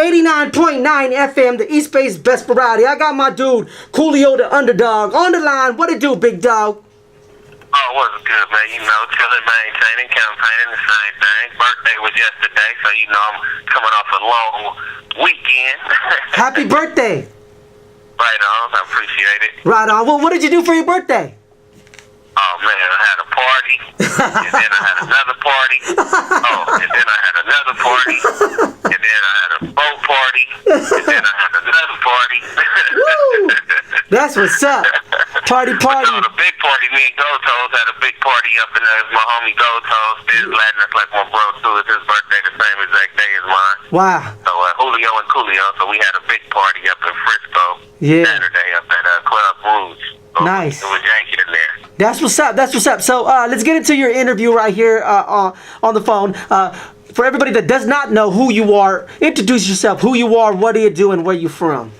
89.9 FM, the East Bay's best variety. I got my dude, Coolio Da Undadogg, on the line. What it do, big dog? Oh, what's good, man? You know, chilling, maintaining, campaigning, the same thing. Birthday was yesterday, so you know I'm coming off a long weekend. Happy birthday. Right on, I appreciate it. Right on. Well, what did you do for your birthday? Oh, man, I had a party, and then I had another party. Oh, and then I had another party, and then I had a boat party, and then I had another party. Woo! That's what's up. Party. No, the big party, me and Gold Toes had a big party up in there. My homie Gold Toes, Biz Latin, that's like my bro too. It's his birthday the same exact day as mine. Wow. So Julio and Coolio, so we had a big party up in Frisco Saturday up at Club Rouge. So nice. It was yanking in there. That's what's up. That's what's up. So let's get into your interview right here on the phone. For everybody that does not know who you are, introduce yourself. Who you are, what do you do, and where you from?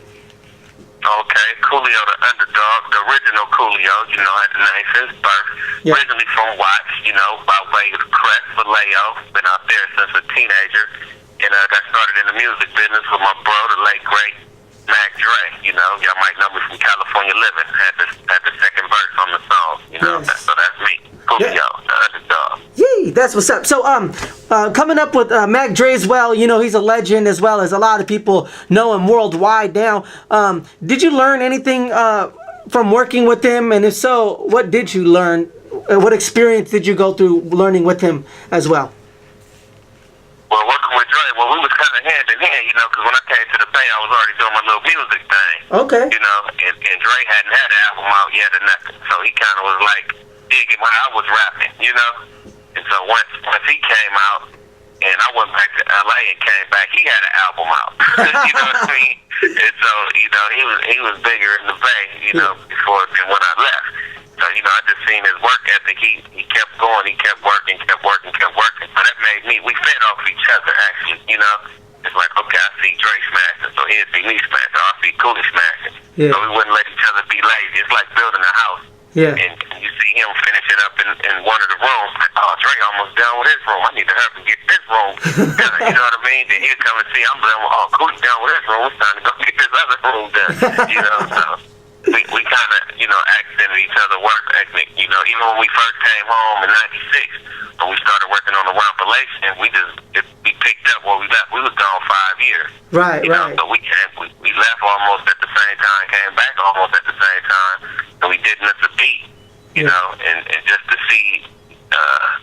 Okay, Coolio Da Undadogg, the original Coolio, you know, had the name since birth. Yeah. Originally from Watts, you know, by way of Crest, Vallejo. Been out there since a teenager. And got started in the music business with my bro, the late great Mac Dre. You know, y'all might know me from California Living. Had the second verse on the song, you know. Yes. So that's me, Coolio Da Undadogg. Yee, that's what's up. So coming up with Mac Dre as well, you know, he's a legend as well as a lot of people know him worldwide now. Did you learn anything from working with him? And if so, what did you learn? What experience did you go through learning with him as well? Well, working with Dre, we was kind of hand in hand, you know, because when I came to the Bay, I was already doing my little music thing. Okay. You know, and Dre hadn't had an album out yet or nothing. So he kind of was like digging when I was rapping, you know. And so once he came out, and I went back to LA and came back, he had an album out. You know what I mean? And so, you know, he was bigger in the Bay, you know, before than when I left. So, you know, I just seen his work ethic. He kept going, he kept working. So that made we fed off each other, actually, you know. It's like, okay, I see Dre smashing, so he'd see me smashing. I see Cooley smashing. Yeah. So we wouldn't let each other be lazy. It's like building a house. Yeah. And you see him finishing up in one of the rooms. Like, oh, Dre almost done with his room. I need to hurry and get this room. You know what I mean? Then he'll come and see, I'm done. Oh, Cooley's done with his room. It's time to go get this other room done. You know, so we kind of, you know, accented each other's work ethic. You know, even when we first came home in '96, when we started working on the Rampellation, we picked up where we left. We was gone 5 years. Right, you know, so we left almost at the same time, came back almost at the same time, and we didn't miss a beat. You know, and just to see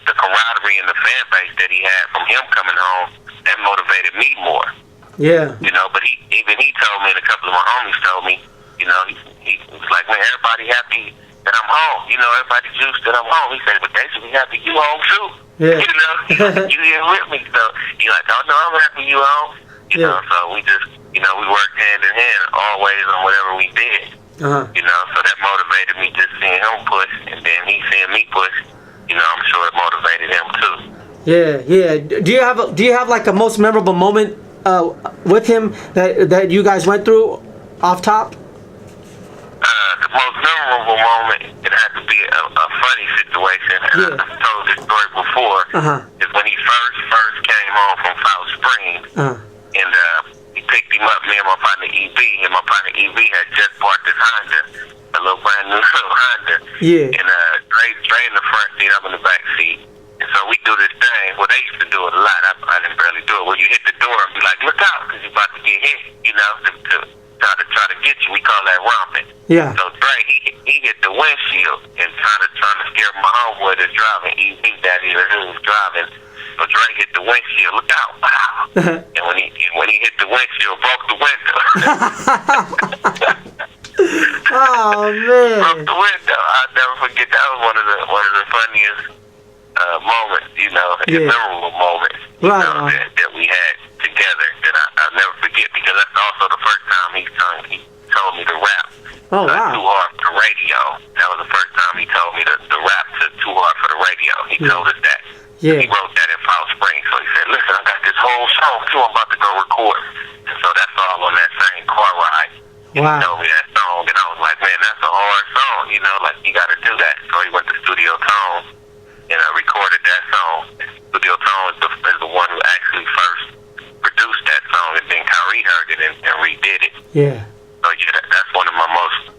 the camaraderie and the fan base that he had from him coming home, that motivated me more. Yeah. You know, but he told me, and a couple of my homies told me, you know, he was like, man, everybody happy that I'm home. You know, everybody juiced that I'm home. He said, but they should be happy you home too. Yeah. You know, you here with me. So he like, oh no, I'm happy you home. You know, so we just, you know, we worked hand in hand always on whatever we did. You know, so that motivated me just seeing him push, and then he seeing me push. You know, I'm sure it motivated him too. Yeah. Do you have like a most memorable moment with him that you guys went through off top? The most memorable moment, it had to be a funny situation. And I've told this story before. Is when he first came home from South Springs, and he picked him up, me and my partner EB, and my partner EB had just bought this Honda, a little brand new little Honda. Yeah. And Dre in the front seat, I'm in the back seat. And so we do this thing. Well, they used to do it a lot. I didn't barely do it. Where you hit the door and be like, look out, because you're about to get hit, you know, to try to get you. We call that romping. Yeah. So Dre, he hit the windshield and trying to scare my homeboy that's driving. EB, daddy, who was driving. So Dre hit the windshield. Look out! Wow. And when he hit the windshield, broke the window. Oh man! Broke the window. I'll never forget. That was one of the funniest moments, you know, memorable moments, you know, that we had together that I'll never forget, because that's also the first time he told me to rap. Oh wow! Too hard for the radio. That was the first time he told me to rap to Too Hard for the Radio. He told us that. Yeah. He wrote that in South Springs. So he said, listen, I got this whole song too I'm about to go record. And so that's all on that same car ride. And he told me that song, and I was like, man, that's a hard song, you know, like you got to do that. So he went to Studio Tone and I recorded that song. Studio Tone is the one who actually first produced that song, and and then Kyrie heard it and redid it. Yeah. So yeah, that's one of my most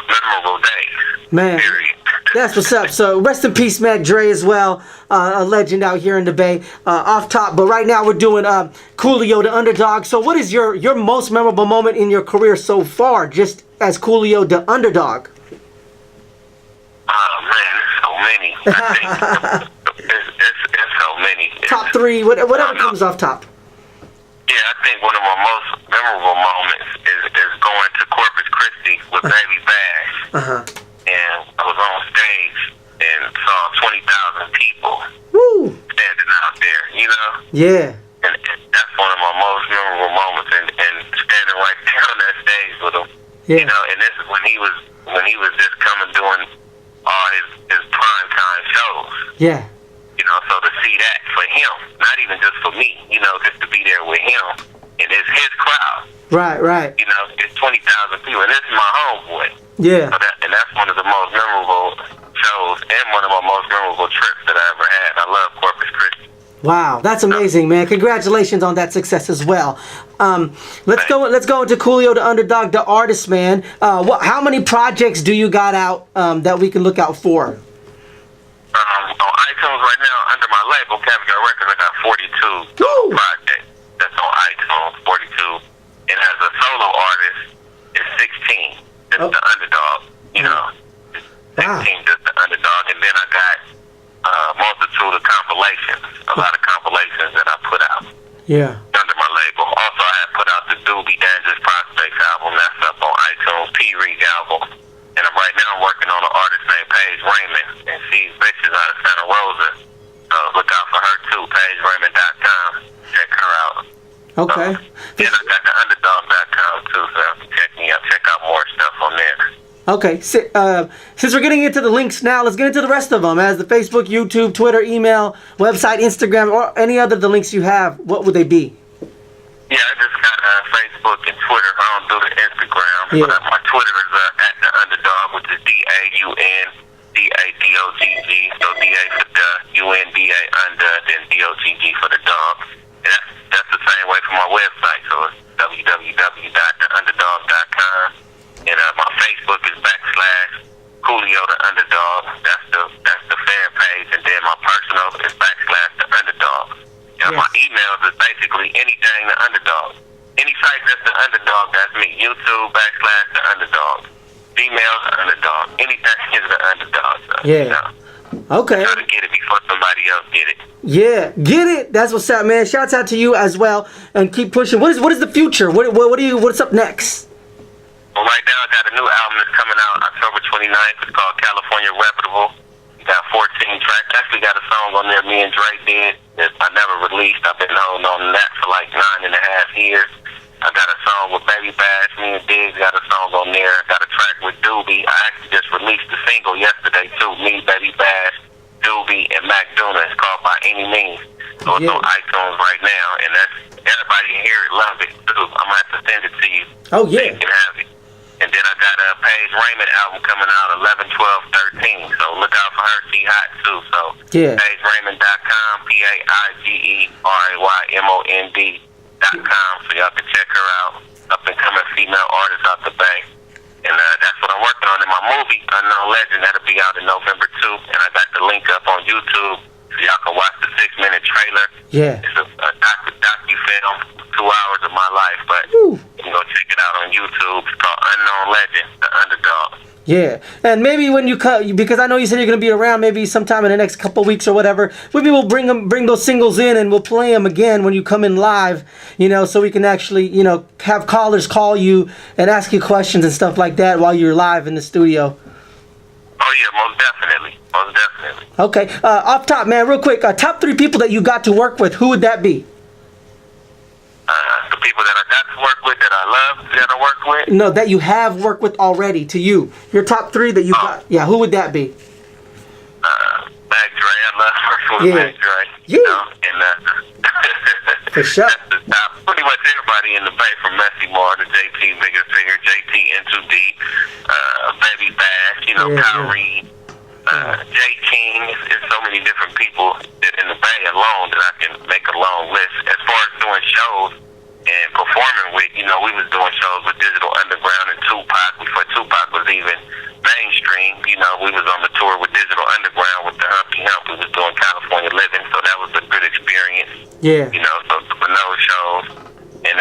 memorable days. Man, period. That's what's up. So rest in peace, Mac Dre, as well. A legend out here in the Bay. Off top, but right now we're doing Coolio Da Undadogg. So what is your most memorable moment in your career so far, just as Coolio Da Undadogg? Oh man, there's so many. I think it's so many. Top three, whatever comes off top. Yeah, I think one of my most memorable moments is going to Corpus Christi with Baby Bash. And I was on stage and saw 20,000 people standing out there, you know? Yeah. And that's one of my most memorable moments, and standing right there on that stage with him. Yeah. You know, and this is when he was just coming doing all his prime time shows. Yeah. You know, so to see that for him, not even just for me, you know, just to be there with him, and it's his crowd. Right. You know, it's 20,000 people, and this is my homeboy. Yeah. So and that's one of the most memorable shows and one of my most memorable trips that I ever had. I love Corpus Christi. Wow, that's amazing, man. Congratulations on that success as well. Let's go into Coolio Da Undadogg, the artist, man. How many projects do you got out that we can look out for? On iTunes right now, under my label, Caviar Records, I got 42 projects. That's on iTunes, 42. And as a solo artist, it's 16. It's The Undadogg, you know. 16 just The Undadogg. And then I got a multitude of compilations, a lot of compilations that I put out. Yeah. Under my label. Also, I had put out the Doobie Dangerous Prospects album. That's up on iTunes, P-Rig album. And right now I'm working on an artist named Paige Raymond, and she's bitches out of Santa Rosa. So look out for her too, PaigeRaymond.com. Check her out. Okay. And I got the Undadogg.com too, so check me out. Check out more stuff on there. Okay. Since we're getting into the links now, let's get into the rest of them. As the Facebook, YouTube, Twitter, email, website, Instagram, or any other the links you have, what would they be? Yeah, I just got Facebook and Twitter. I don't do the Instagram. Yeah. But my Twitter is at The Undadogg, which is DAUNDADOGG. So DA for the, UNDA under, then DOGG for the dog. And that's the same way for my website. So it's www.theundadogg.com. And my Facebook is /Coolio Da Undadogg. That's the fan page. And then my personal is /The Undadogg. And my emails is basically anything The Undadogg. Any site that's The Undadogg, that's me. YouTube /The Undadogg. Email The Undadogg. Anything is The Undadogg. So, Yeah. You know, Okay. try to get it before somebody else get it. Yeah, get it. That's what's up, man. Shouts out to you as well, and keep pushing. What is the future? What's up next? Well, right now I got a new album that's coming out October 29th. It's called California Reputable. We got 14 tracks. Actually got a song on there me and Dre did that I never released. I've been holding on to that for like 9.5 years. I got a song with Baby Bash. Me and Diggs got a song on there. I got a track with Doobie. I actually just released the single yesterday too. Me, Baby Bash, Doobie, and Mac Duna. It's called By Any Means. So it's on iTunes right now, and that's everybody hear it, love it too. I'm gonna have to send it to you. Oh yeah. So you can have it. And then I got a Paige Raymond album coming out 11, 12, 13. So look out for her. She hot too. So Yeah. PaigeRaymond.com, PaigeRaymond.com. So y'all can check her out. Up and coming female artist out the Bay. And that's what I'm working on in my movie, Unknown Legend. That'll be out in November 2. And I got the link up on YouTube so y'all can watch the 6-minute trailer. Yeah. It's a docu-film, 2 hours of my life, but Woo. you can go check it out on YouTube. It's called Unknown Legend, The Undadogg. Yeah, and maybe when you come, because I know you said you're gonna be around, maybe sometime in the next couple weeks or whatever. Maybe we'll bring those singles in, and we'll play them again when you come in live. You know, so we can actually, have callers call you and ask you questions and stuff like that while you're live in the studio. Oh yeah, most definitely. Okay, off top, man, real quick, top 3 people that you got to work with. Who would that be? The people that I got to work with, that I love, that I work with. No, that you have worked with already. To you, your top 3 that you got. Yeah, who would that be? Mac Dre. I love working with Mac Dre. Yeah. You know, and for sure. That's the top. Pretty much everybody in the Bay, from Messy Moore to JT Bigger Figure, JT Into Deep, Baby Bash, Kyrie. J King, is so many different people that in the Bay alone that I can make a long list. As far as doing shows, and performing with. You know, we was doing shows with Digital Underground and Tupac before Tupac was even mainstream. You know, we was on the tour with Digital Underground with the Humpty Hump. We was doing California Living, so that was a good experience. Yeah. You know, so for those shows. And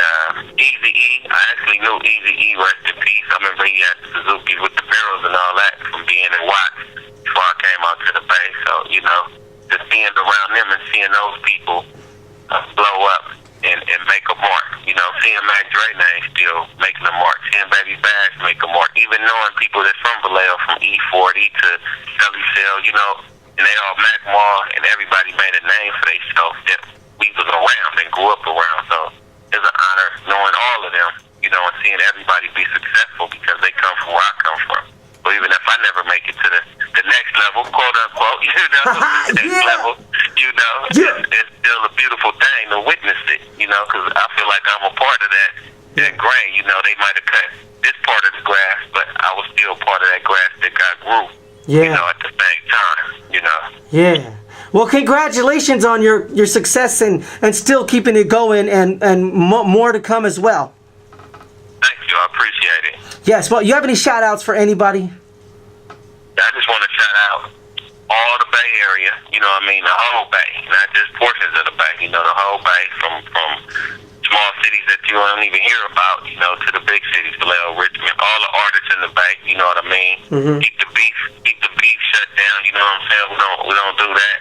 Eazy-E, I actually knew Eazy-E, rest in peace. I remember he had Suzuki with the barrels and all that from being in Watts before I came out to the Bay. So, you know, just being around them and seeing those people blow up and make a mark. You know, seeing Mac Dre name still making a mark. Seeing Baby Bash make a mark. Even knowing people that's from Vallejo, from E40 to Shelly Cell, you know, and they all Mac Mall and everybody made a name for themselves that we was around and grew up around. So it's an honor knowing all of them, you know, and seeing everybody be successful because they come from where I come from. So even if I never make it to the next level, quote unquote, you know, the next level, you know, it's still a beautiful thing to witness it, you know, because I feel like I'm a part of that grain. You know, they might have cut this part of the grass, but I was still part of that grass that got grew, you know, at the same time, you know. Yeah. Well, congratulations on your success and still keeping it going and more to come as well. Thank you. I appreciate it. Yes. Well, you have any shout outs for anybody? I just want to shout out all the Bay Area, you know what I mean, the whole Bay, not just portions of the Bay, you know, the whole Bay from small cities that you don't even hear about, you know, to the big cities, Vallejo, Richmond, all the artists in the Bay, you know what I mean? Mm-hmm. Keep the beef shut down, you know what I'm saying? We don't do that.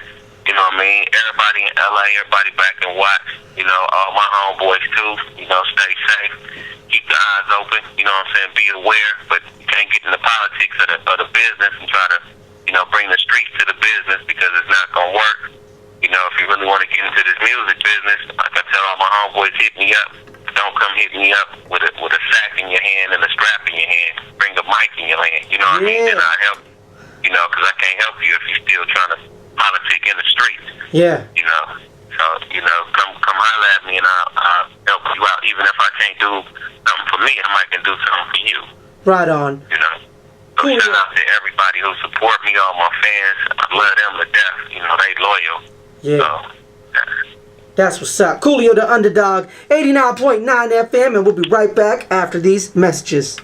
You know what I mean? Everybody in LA, everybody back in Watts, you know, all my homeboys too, you know, stay safe. Keep the eyes open, you know what I'm saying? Be aware, but you can't get in the politics of the business and try to, you know, bring the streets to the business because it's not going to work. You know, if you really want to get into this music business, like I tell all my homeboys, hit me up. Don't come hit me up with a sack in your hand and a strap in your hand. Bring a mic in your hand, you know what I mean? Then I'll help, you know, because I can't help you if you're still trying to politic in the streets. Yeah. You know, so, you know, come holler at me and I'll help you out. Even if I can't do something for me, I might can do something for you. Right on. You know. So Cool. Shout out to everybody who support me, all my fans. I love them to death. You know, they loyal. Yeah. So, that's what's up. Coolio Da Undadogg, 89.9 FM, and we'll be right back after these messages.